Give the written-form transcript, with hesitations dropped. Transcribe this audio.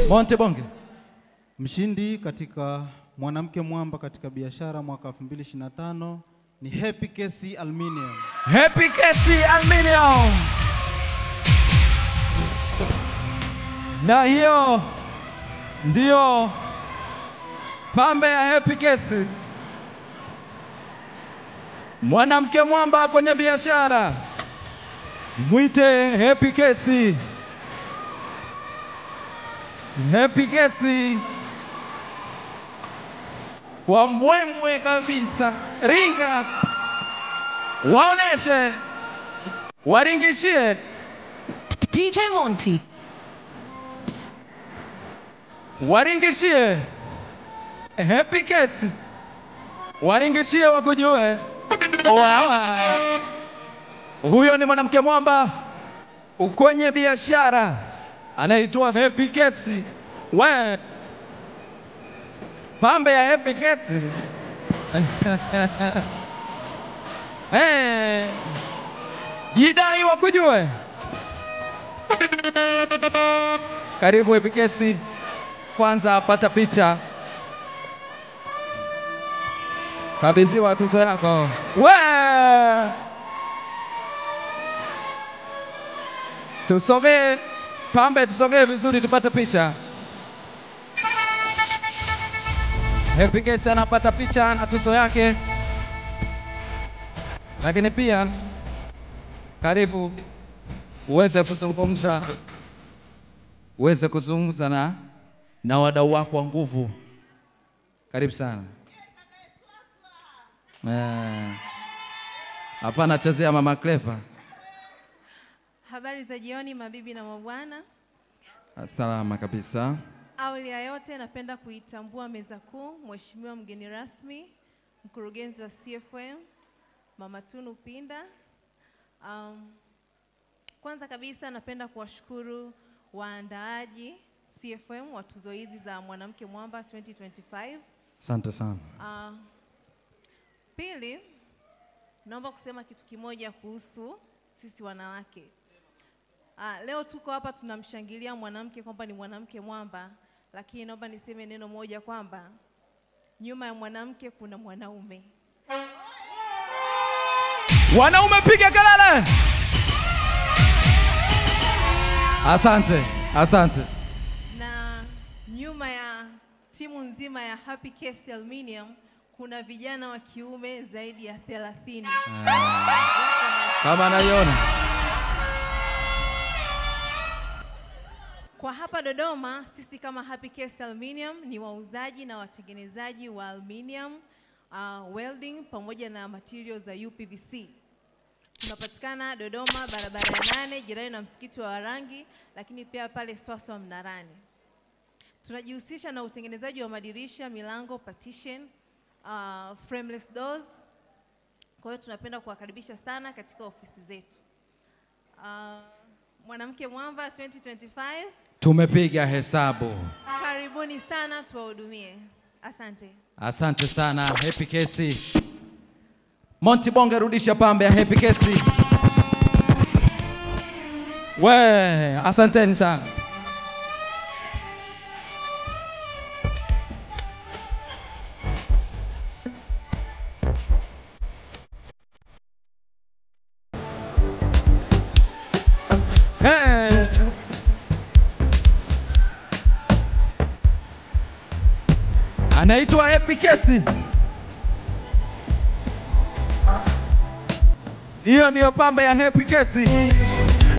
Monty Bonge. Mshindi katika mwanamke mwamba katika biashara mwaka 2025 ni Happy Casey Aluminium. Happy Casey Aluminium. Na hiyo ndio pambe ya Happy Casey. Mwanamke mwamba kwenye biashara. Mwite Happy Casey. Happy Casey. Kwa mbwembwe kabisa. Ringa. Waoneshe. Waringishie. DJ Monty. Waringishie. Happy Casey. Waringishie wakujue. Wow. Huyo ni mwanamke mwamba kwenye biashara. Anaitwa Happy Casey. We. Pambe ya Happy Casey. Jidai wakujue. Karibu Happy Casey. Kwanza pata picha. Kabidhiwa tuzo yako. We! Tusogee pambe, tusogee vizuri tupate picha. Happy Casey anapata picha na tuzo yake. Lakini pia karibu uweze kuzungumza na wadau wako wa nguvu. Karibu sana. Hapana chezea Mama Clever. Habari za jioni mabibi na mabwana. Salama kabisa. Awali ya yote napenda kuitambua meza kuu, mheshimiwa mgeni rasmi, mkurugenzi wa CFM, Mama Tunu Pinda. Kwanza kabisa napenda kuwashukuru waandaaji CFM wa tuzo hizi za mwanamke mwamba 2025. Asante sana. Pili, naomba kusema kitu kimoja kuhusu sisi wanawake. Leo tuko hapa tunamshangilia mwanamke kwamba ni mwanamke mwamba, lakini naomba niseme neno moja kwamba nyuma ya mwanamke kuna mwanaume. Wanaume piga kelele. Asante, asante. Na nyuma ya timu nzima ya Happy Casey Aluminium kuna vijana wa kiume zaidi ya 30. Kama naiona. Kwa hapa Dodoma, sisi kama Happy Casey Aluminium ni wauzaji na watengenezaji wa aluminium, welding pamoja na materials za UPVC. Tunapatikana Dodoma barabara ya 8 jirani na msikiti wa Warangi, lakini pia pale Swaswa Mnarani. Tunajihusisha na utengenezaji wa madirisha, milango, partition, frameless doors. Kwa hiyo tunapenda kuwakaribisha sana katika ofisi zetu. Mwanamke mwamba 2025. Tumepiga hesabu. Karibuni sana tuwahudumie. Asante. Asante sana Happy Casey. Monty Bonge rudisha pambe ya Happy Casey. We, asanteni sana. Anaitwa Happy Casey. Hiyo ndio pambe ya Happy Casey.